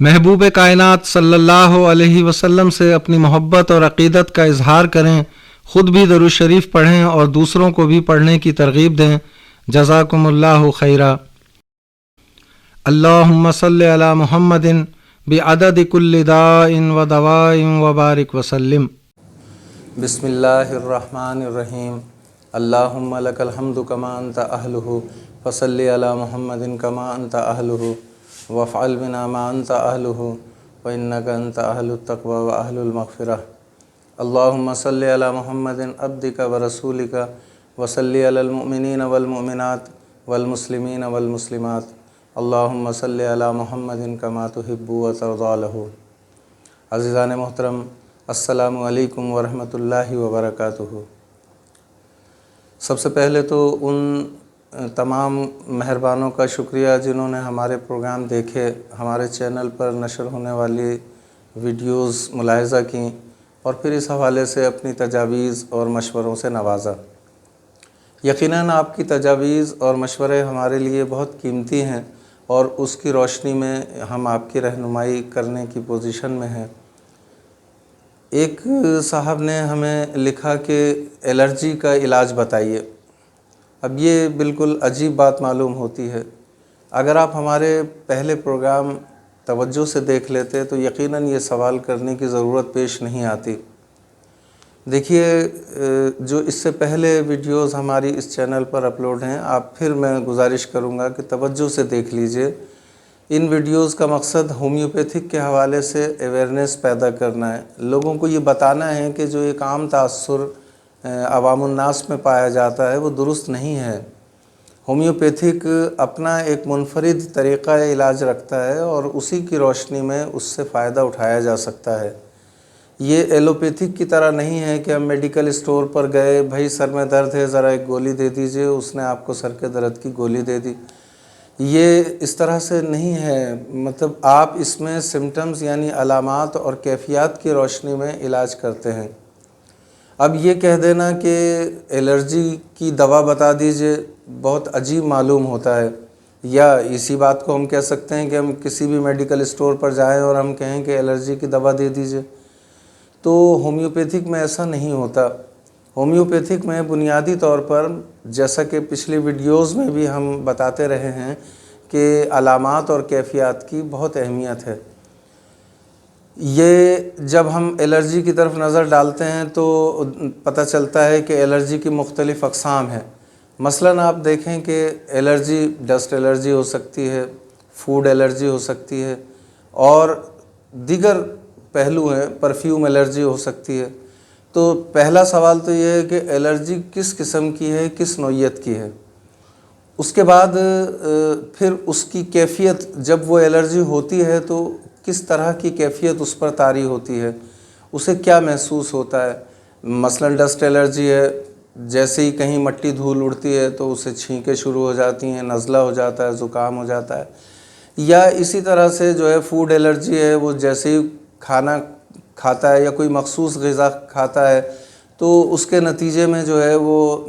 महबूब कायनात सल्लल्लाहु अलैहि वसल्लम से अपनी मोहब्बत और अक़ीदत का इजहार करें, ख़ुद भी दरूद शरीफ पढ़ें और दूसरों को भी पढ़ने की तरगीब दें। जज़ाकुमुल्लाहु खैरा। अल्लाहुम्मा सल्लि अला मुहम्मदिन बिअददि कुल्लि दाइन व दवाइन व बारिक वसल्लिम। बिस्मिल्लाहिर्रहमानिर्रहीम। अल्लाहुम्मा लकल हम्दु कमा अंत अहलुहु फसल्लि अला मुहम्मदिन कमा अंत अहलुहु वफ़अल बिना मा अंत अहलुहु व इन्नका अंत अहलुत तक़वा व अहलुल मग़फ़िरह। अल्लाहुम्मा सल्लि अला मुहम्मदिन अब्दिका व रसूलिका व सल्लि अलल मुमिनीना वल मुमिनात वल मुस्लिमीना वल मुस्लिमात। अल्लाहुम्मा सल्लि अला मुहम्मदिन कमा तुहिब्बु व तर्ज़ा लहु। अज़ीज़ान मोहतरम, अस्सलामु अलैकुम व रहमतुल्लाहि व बरकातुहू। सबसे पहले तो उन तमाम मेहरबानों का शुक्रिया जिन्होंने हमारे प्रोग्राम देखे, हमारे चैनल पर नशर होने वाली वीडियोस मुलाहिज़ा की और फिर इस हवाले से अपनी तजावीज़ और मशवरों से नवाज़ा। यकीनन आपकी तजावीज़ और मशवरे हमारे लिए बहुत कीमती हैं और उसकी रोशनी में हम आपकी रहनुमाई करने की पोजीशन में हैं। एक साहब ने हमें लिखा कि एलर्जी का इलाज बताइए। अब ये बिल्कुल अजीब बात मालूम होती है। अगर आप हमारे पहले प्रोग्राम तवज्जो से देख लेते तो यकीनन ये सवाल करने की ज़रूरत पेश नहीं आती। देखिए, जो इससे पहले वीडियोस हमारी इस चैनल पर अपलोड हैं, आप फिर मैं गुजारिश करूँगा कि तवज्जो से देख लीजिए। इन वीडियोस का मकसद होम्योपैथिक के हवाले से अवेयरनेस पैदा करना है। लोगों को ये बताना है कि जो एक आम तासुर अवामुन्नास में पाया जाता है वो दुरुस्त नहीं है। होम्योपैथिक अपना एक मुनफरिद तरीक़ा इलाज रखता है और उसी की रोशनी में उससे फ़ायदा उठाया जा सकता है। ये एलोपैथिक की तरह नहीं है कि हम मेडिकल स्टोर पर गए, भाई सर में दर्द है ज़रा एक गोली दे दीजिए, उसने आपको सर के दर्द की गोली दे दी। ये इस तरह से नहीं है। मतलब आप इसमें सिम्टम्स यानी अलामात और कैफियत की रोशनी में इलाज करते हैं। अब ये कह देना कि एलर्जी की दवा बता दीजिए बहुत अजीब मालूम होता है। या इसी बात को हम कह सकते हैं कि हम किसी भी मेडिकल स्टोर पर जाएं और हम कहें कि एलर्जी की दवा दे दीजिए। तो होम्योपैथिक में ऐसा नहीं होता। होम्योपैथिक में बुनियादी तौर पर, जैसा कि पिछली वीडियोज़ में भी हम बताते रहे हैं, कि अलामात और कैफियत की बहुत अहमियत है। ये जब हम एलर्जी की तरफ नज़र डालते हैं तो पता चलता है कि एलर्जी की मुख्तलिफ़ अक़साम हैं। मसलन आप देखें कि एलर्जी डस्ट एलर्जी हो सकती है, फूड एलर्जी हो सकती है और दीगर पहलू हैं, परफ्यूम एलर्जी हो सकती है। तो पहला सवाल तो ये है कि एलर्जी किस किस्म की है, किस नौइयत की है। उसके बाद फिर उसकी कैफियत, जब वो एलर्जी होती है तो किस तरह की कैफियत उस पर तारी होती है, उसे क्या महसूस होता है। मसलन डस्ट एलर्जी है, जैसे ही कहीं मट्टी धूल उड़ती है तो उसे छींकें शुरू हो जाती हैं, नज़ला हो जाता है, ज़ुकाम हो जाता है। या इसी तरह से जो है फूड एलर्जी है, वो जैसे ही खाना खाता है या कोई मखसूस ग़िज़ा खाता है तो उसके नतीजे में जो है वो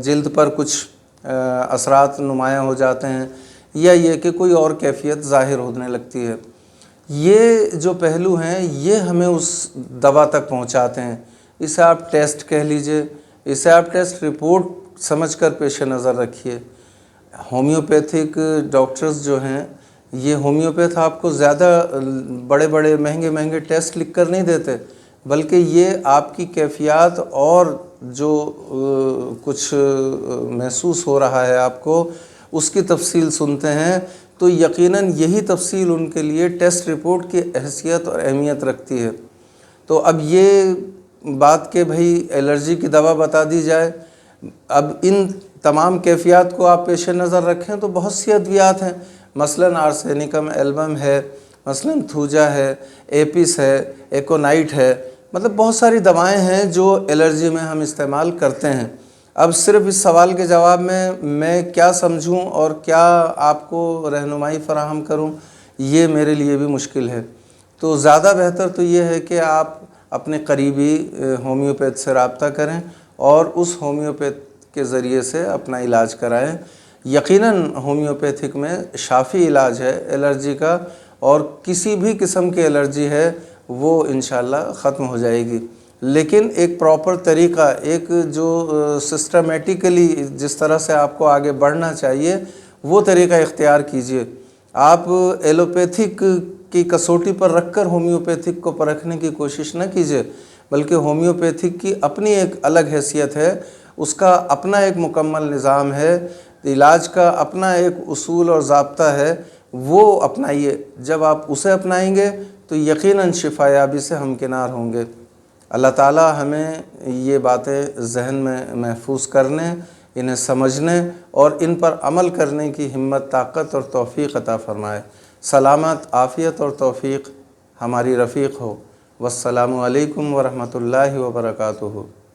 जिल्द पर कुछ असरात नुमायाँ हो जाते हैं या ये कि कोई और कैफियत ज़ाहिर होने लगती है। ये जो पहलू हैं ये हमें उस दवा तक पहुंचाते हैं। इसे आप टेस्ट कह लीजिए, इसे आप टेस्ट रिपोर्ट समझकर पेश नज़र रखिए। होम्योपैथिक डॉक्टर्स जो हैं, ये होम्योपैथ आपको ज़्यादा बड़े बड़े महंगे महंगे टेस्ट लिख कर नहीं देते, बल्कि ये आपकी कैफियत और जो कुछ महसूस हो रहा है आपको, उसकी तफसील सुनते हैं। तो यकीनन यही तफसील उनके लिए टेस्ट रिपोर्ट की हैसियत और अहमियत रखती है। तो अब ये बात कि भाई एलर्जी की दवा बता दी जाए, अब इन तमाम कैफियत को आप पेश नज़र रखें तो बहुत सी अद्वियात हैं। मसलन आर्सेनिकम एल्बम है, मसलन थूजा है, एपिस है, एकोनाइट है, मतलब बहुत सारी दवाएं हैं जो एलर्जी में हम इस्तेमाल करते हैं। अब सिर्फ इस सवाल के जवाब में मैं क्या समझूं और क्या आपको रहनुमाई फ़राहम करूं, ये मेरे लिए भी मुश्किल है। तो ज़्यादा बेहतर तो ये है कि आप अपने करीबी होम्योपैथ से रब्ता करें और उस होम्योपैथ के ज़रिए से अपना इलाज कराएं। यकीनन होम्योपैथिक में शाफ़ी इलाज है एलर्जी का اور کسی بھی قسم کی الرجی ہے وہ انشاءاللہ ختم ہو جائے گی۔ لیکن ایک پراپر طریقہ، ایک جو سسٹمیٹیکلی جس طرح سے آپ کو آگے بڑھنا چاہیے وہ طریقہ اختیار کیجئے۔ آپ ایلوپیتھک کی کسوٹی پر رکھ کر ہومیوپیتھک کو پرکھنے کی کوشش نہ کیجئے، بلکہ ہومیوپیتھک کی اپنی ایک الگ حیثیت ہے، اس کا اپنا ایک مکمل نظام ہے، علاج کا اپنا ایک اصول اور ضابطہ ہے، وہ اپنائیے۔ جب آپ اسے اپنائیں گے تو یقیناً شفا یابی سے ہمکنار ہوں گے۔ اللہ تعالی ہمیں یہ باتیں ذہن میں محفوظ کرنے، انہیں سمجھنے اور ان پر عمل کرنے کی ہمت، طاقت اور توفیق عطا فرمائے۔ سلامت، عافیت اور توفیق ہماری رفیق ہو۔ والسلام علیکم ورحمۃ اللہ وبرکاتہ۔